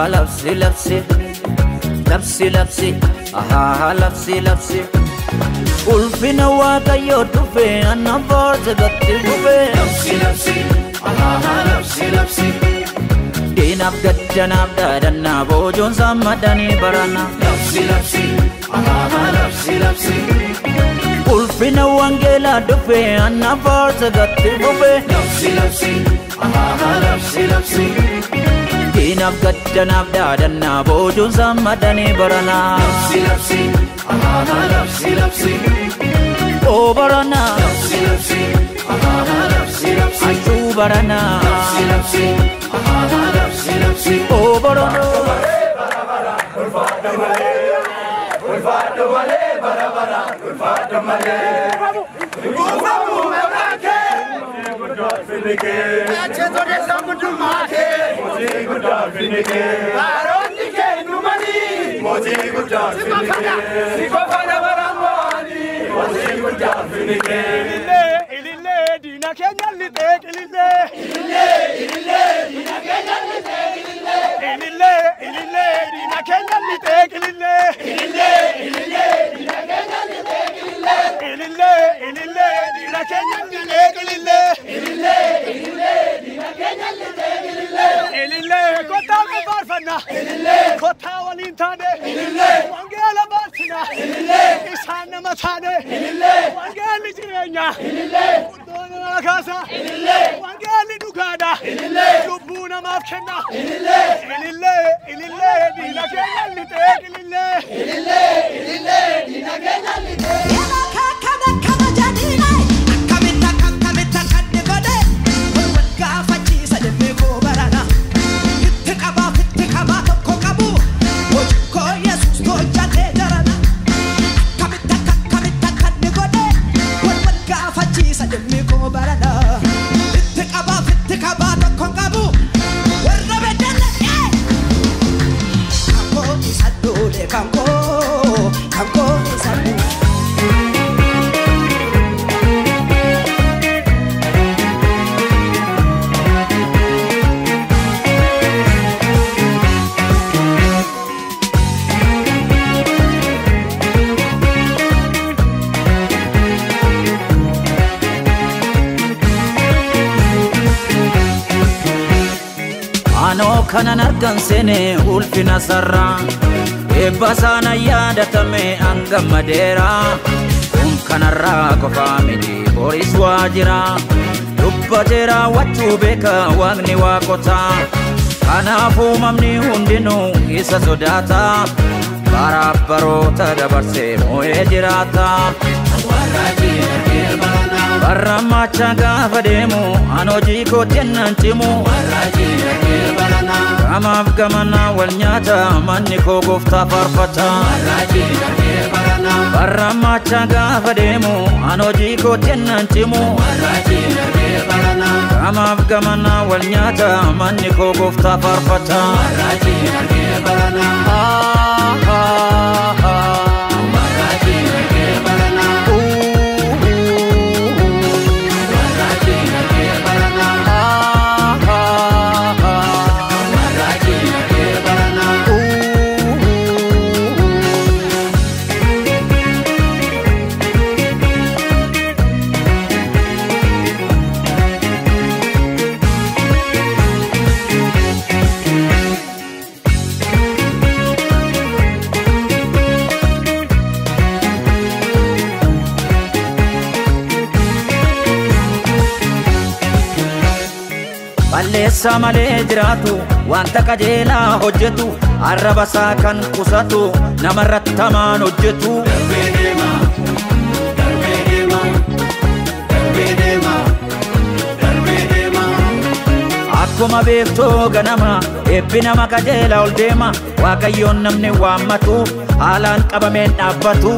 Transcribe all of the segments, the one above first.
لبسي لبسي لبسي لبسي لبسي لبسي قل في نواك يدفي أنا فرز قتل لبسي لبسي لبسي لبسي ديناب جناب دادنا بوجون سمدني برانا لبسي لبسي لبسي قل في نواك يدفي أنا فرز قتل لبسي لبسي لبسي ديناب جناب دادنا بوجون سمدني برانا لبسي لبسي Oh barana لبسي لبسي Achu barana لبسي لبسي Oh barana Kana nargan sene ulfina sarra Ebbasana yadatame anga madera kanarra kofa miti boris wajira Dubbatera wachu beka wagni wakota Kanafu mamni hundinu isa sodata Barabbarota dabarse moe jirata Baramacha gafademu anoji ko tennantimu Kamaf gamana wal nyata manni ko gofta farfata Baramacha gafademu anoji ko tennantimu Kamaf gamana wal nyata manni ko gofta farfata Balleessa malee jiraatu wanta qajeelaa hojjetu arrabasaa kan qusatu namarratti tamaan hojjetu akkuma beektoo ganama eebbi nama qajeelaa ol deema waaqayyoon namni waammatu haalaan qabameen dhaabbatu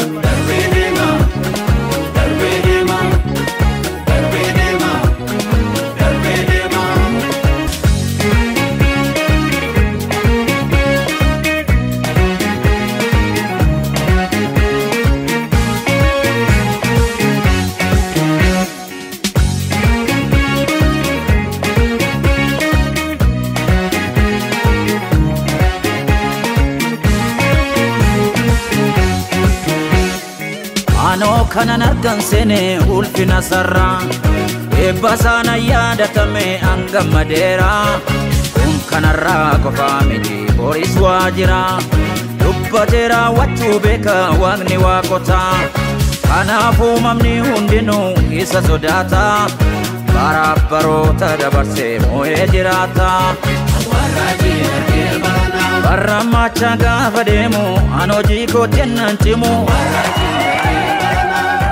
anoo kanan argan seene ulfina sarraa eebba sana yaadatame angammadeera kun kanarraa qofaa miti boris waa jira dubbateera wachuu beeka waaqni waaqotaa kanaafuu mamni hundinuu isa sodaata baraaf baroota dabarsee moo'ee jiraata barra macha gaafa deemu an hojii kootti nan cimu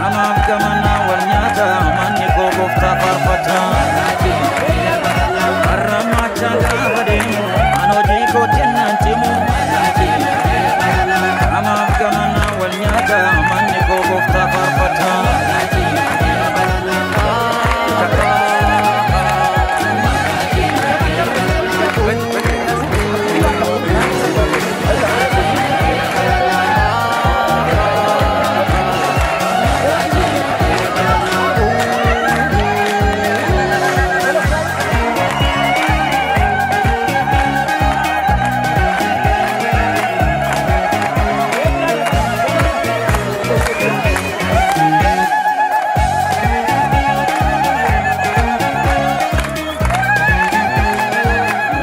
amaaf gamanaa wal nyaata manni koo gooftaa faarfata barra macha gaafa deemu an hojii kootti nan cimu amaaf gamanaa wal nyaata manni koo gooftaa faarfata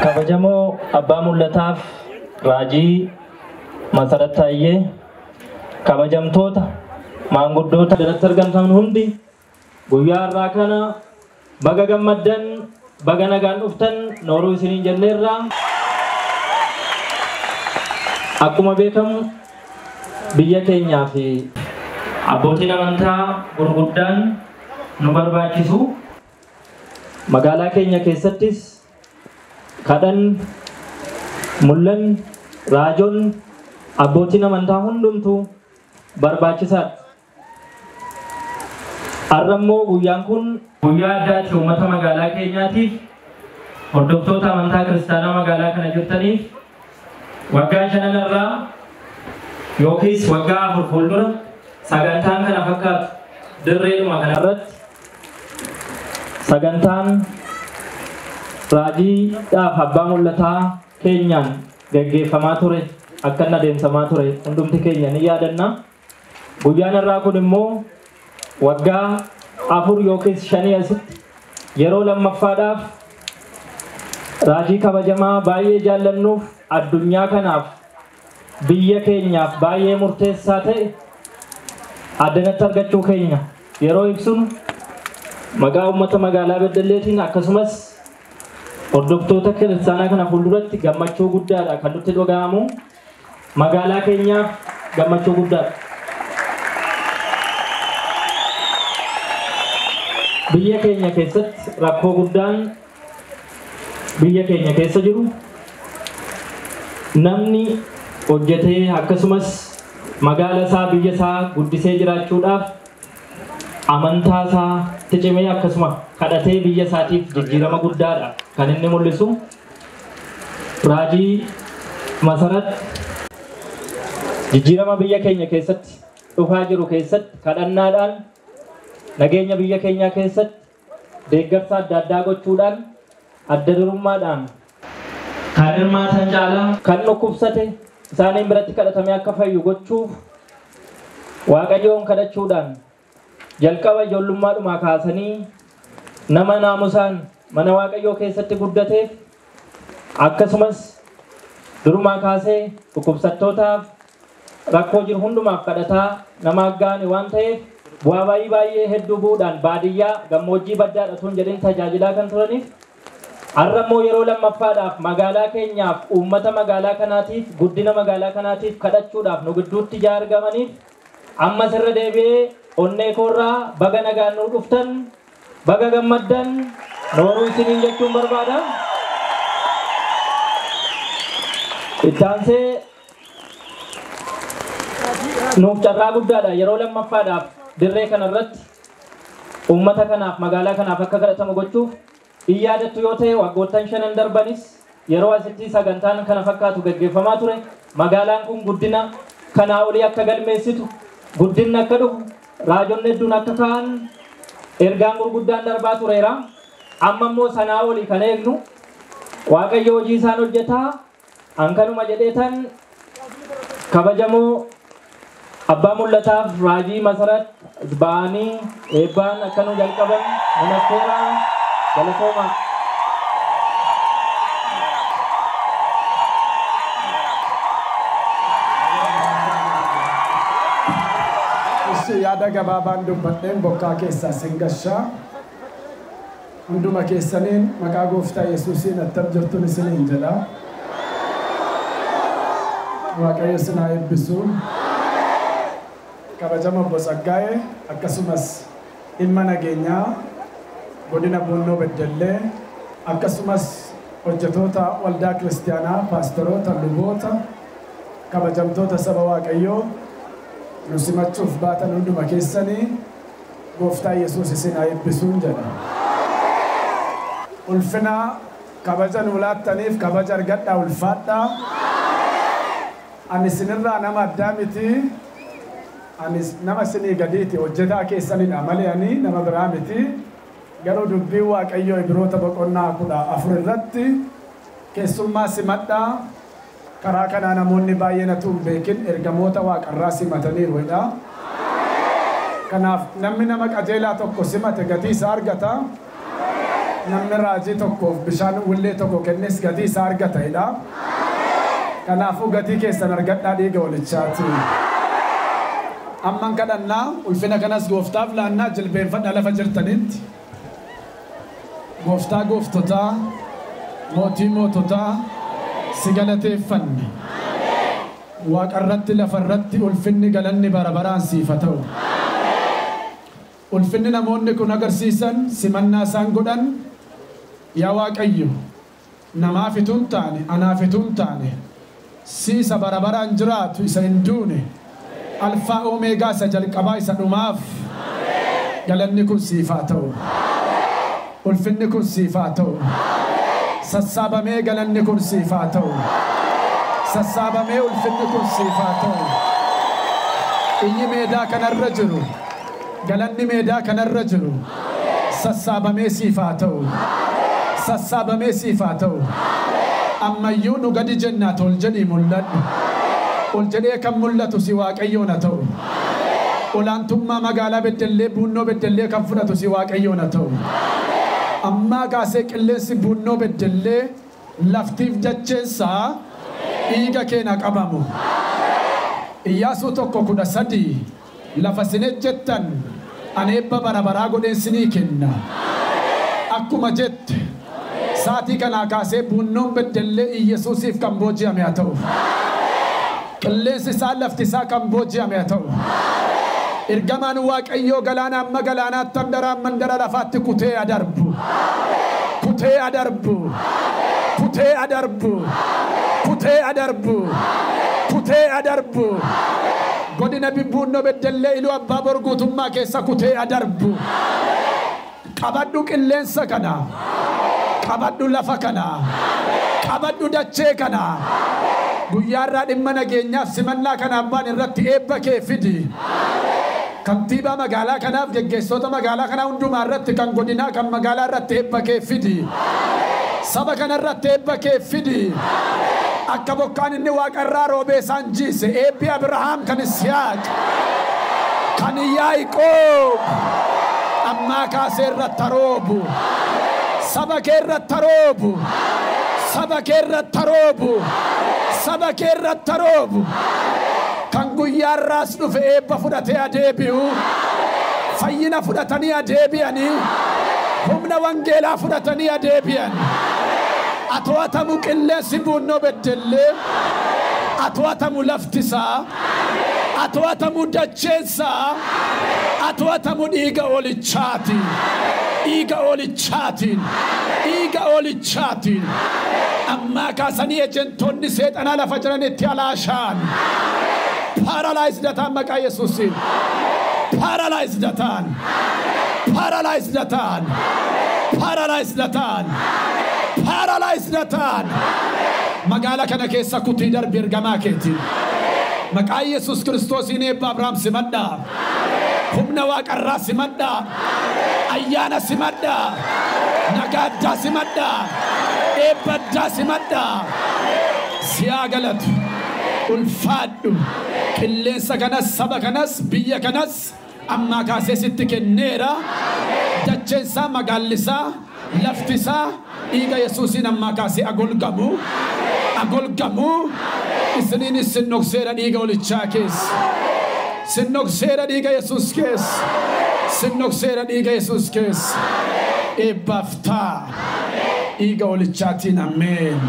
Kabajamoo abbaa mul'ataaf raajii Masarat Taayyee kabajamtoota maanguddoota jalatti argamtan hundi guyyaa har'aa kana baga gammaddan baga nagaan dhuftan nooruu isiniin jenneerra. Akkuma beekamu biyya keenyaa fi abbootiin amantaa gurguddaan nu barbaachisu magaalaa keenya keessattis kadhan mul'an raajoon abbootiin amantaa hundumtuu barbaachisaadha. Har'ammoo guyyaan kun guyyaa addaati uummata magaalaa keenyaatiif hordoftoota amantaa kiristaanaa magaalaa kana jirtaniif waggaa 5 irraa yookiis waggaa 4 fuuldura sagantaan kana fakkaatu dirreedhuma kanarratti sagantaan raajiidhaaf abbaa mul'ataa keenyaan gaggeeffamaa ture akka adeemsamaa ture hundumti keenya ni yaadanna. Guyyaan irraa kun immoo waggaa 4 yookiis 5 asitti yeroo lammaffaadhaaf raajii kabajamaa baay'ee jaallannuuf addunyaa kanaaf biyya keenyaaf baay'ee murteessaa ta'e addanatti argachuu keenya yeroo ibsinu maqaa uummata magaalaa Beddelleetiin akkasumas hordoftoota kiristaanaa kana fuulduratti gammachuu guddaadha kan nutti dhaga'amu. Magaalaa keenyaaf gammachuu guddaadha. Biyya keenya keessatti rakkoo guddaan biyya keenya keessa jiru namni hojjetee akkasumas magaala isaa biyya isaa guddisee jiraachuudhaaf amantaa isaa cimee akkasuma kadhatee biyya isaatiif jijjiirama guddaadha kan inni mul'isu. Raajii Masarat jijjiirama biyya keenya keessatti dhufaa jiru keessatti kadhannaadhaan nageenya biyya keenyaa keessatti deeggarsa adda addaa gochuudhaan adda durummaadhaan kan hirmaatan caalaa kan dhukkubsate isaaniin biratti kadhatamee akka fayyu gochuuf Waaqayyoon kadhachuudhaan jalqaba ijoollummaadhumaa kaasanii nama naamusaan mana Waaqayyoo keessatti guddateef akkasumas durumaa kaasee dhukkubsattootaaf rakkoo jiru hundumaaf kadhataa nama aggaane waan ta'eef bu'aa baay'ee hedduu bu'uudhaan baadiyyaa gammoojjii baddaadha tun jedhin tajaajilaa kan turaniif har'ammoo yeroo lammaffaadhaaf magaalaa keenyaaf uummata magaalaa kanaatiif guddina magaalaa kanaatiif kadhachuudhaaf nu gidduutti ijaa argamaniif ammas irra deebi'ee onnee koorraa baga nagaan nu dhuftan baga gammaddan nooruu isiniin jechuun barbaada. Ittaansee nuuf carraa guddaadha yeroo lammaffaadhaaf dirree kanarratti uummata kanaaf magaalaa kanaaf akka kadhatamu gochuuf iyyadattu yoo ta'e waggoottan 5 darbanis yeroo asitti sagantaan kana fakkaatu gaggeeffamaa ture magaalaan kun guddina kanaa olii akka galmeessitu guddinni akka dhufu raajonni hedduun akka ta'an ergaan gurguddaan darbaa tureera. Amma immoo sanaa olii kan eegnu Waaqayyo hojii isaan hojjetaa hankanuma jedheetan kabajamoo Abbaa mul'ataaf raajii masarat ba'anii eebbaan akkanu jalqaban manatteera galatooma. Yaada gabaabaan dubbadheen bokkaa keessaa singashaa hunduma keessaniin maqaa gooftaa Yesuusiin attam jirtuun isiniin jedha. Waaqayyo isin haa eebbisu. Kabajama Obbo Tsaggaayee akkasumas dhimma nageenyaa godina Bunnoo Beddellee akkasumas hojjetoota waldaa kiristaanaa paastoroota luboota kabajamtoota saba Waaqayyoo nu simachuuf baatan hunduma keessanii gooftaa Yesuus isin haa eebbisuun jedha. Ulfina kabaja nu laattaniif kabaja argadhaa ulfaadhaa. Ani isinirraa nama addaa miti. Ani nama isinii gadiiti hojjetaa keessanidha malee ani nama biraa miti. Garuu dubbii Waaqayyoo Ibroota boqonnaa 14 irratti keessummaa simadhaa. Karaa kanaa namoonni baay'een utuu hin beekin ergamoota Waaqarraa simataniiruudha. Kanaaf namni nama qajeelaa tokko simate gatii isaa argata. Namni raajii tokkoof bishaan wullee tokko kennes gatii isaa argatedha. Kanaafuu gatii keessan argadhaa dhiiga walichaati. Amman kadhannaa ulfina kanas gooftaaf laannaa jilbeenfadha lafa jirtanitti. Gooftaa gooftotaa, mootii moototaa si galateeffanne. Waaqarratti lafarratti ulfinni galanni barabaraan siif haa ta'u. Ulfinni namoonni kun agarsiisan simannaa isaan godhan yaa Waaqayyo namaaf ituu hin taane anaaf ituu hin taane siisa barabaraan jiraatu isa hin duune alfaa oomeegaa isa jalqabaa isa dhumaaf galanni kun siif haa ta'u. Ulfinni kun siif haa ta'u. Sassaabamee galanni kun siif haa ta'u. Sassaabamee ulfinni kun siif haa ta'u. Iyyi meedaa kanarra jiru galanni meedaa kanarra jiru sassaabamee siif haa ta'u. Sassaabamee siif haa ta'u. Ammayyuu nu gadi jennaat ol jedhii mul'adhu. Ol jedhee kan mul'atu si Waaqayyoon haa ta'u. Olaantummaa magaalaa Beddellee Bunnoo Beddellee kan fudhatu si Waaqayyoon haa ta'u. Ammaa kaasee qilleensi Bunnoo Beddellee laftiif dacheensaa dhiiga keenya qabamu. Iyyaasuu 1:13 lafa isin ejjettan ani eebba barabaraa godheen sinii kenna. Akkuma jette saatii kanaa kaasee Bunnoon Beddellee Iyyesuusiif kan booji'ame haa ta'u. Qilleensi isaa lafti isaa kan booji'ame haa ta'u. Ergamaan Waaqayyoo galaana amma galaanaatti handaraan mandara lafaatti kutee adarbu. Kutee adarbu. Kutee adarbu. Kutee adarbu. Kutee adarbu. Godina Bunnoo Beddellee iluu abbaa borguutummaa keessa kutee adarbu. Qabadhu qilleensa kana. Qabadhu lafa kana. Qabadhu dachee kana. Guyyaarraa dhimma nageenyaaf simannaa kana abbaan irratti eebba kee fidi. Kantiibaa magaalaa kanaaf geggeessitoota magaalaa kanaa hundumaa irratti kan godinaa kan magaalaa irratti eebba kee fidi. Saba kana irratti eebba kee fidi. Akka bokkaan inni Waaqarraa roobee isaan jiise eebbi Abrahaam kan Isiyaaq kan Yaaqoob ammaa kaasee irratti roobu. Saba kee irratti roobu. Saba kee irratti roobu. Saba kee irratti roobu. Kan guyyaarraas dhufe eebba fudhatee adeebi'u. Fayyina fudhatanii adeebi'anii. Humna wangeelaa fudhatanii adeebi'an. Ato'atamu qilleensi Bunnoo Beddellee. Ato'atamu laftisaa. Ato'atamu dacheensaa. Ato'atamu dhiiga olichaatiin. Dhiiga olichaatiin. Dhiiga olichaatiin. Ammaa kaasanii ejentoonni seexanaa lafa jiranitti alaashaan. Paralyze datan maqaa Yesuusiin. Paralyze datan. Paralyze datan. Paralyze datan. Paralyze datan. Magaalaa kana keessa kutii darbi ergamaa keetiin. Maqaa Yesuus Kiristoosiin eebba Abrahaam simadhaa. Humna Waaqarraa simadhaa. Ayyaana simadhaa. Nagaaddaa simadhaa. Eebba addaa simadhaa. Siyaa galatu. ulfaadhu qilleensa kanas saba kanas biyya kanas amma kaasee sitti kenneera dacheensaa magaallisaa laftisaa dhiiga Yesuusiin amma kaasee agolgamu isiniinis sinnokseera dhiiga olichaa keessa sinnokseera dhiiga Yesuus keessa sinnokseera dhiiga Yesuus keessa eebbaaftaa dhiiga olichaatiin ameen.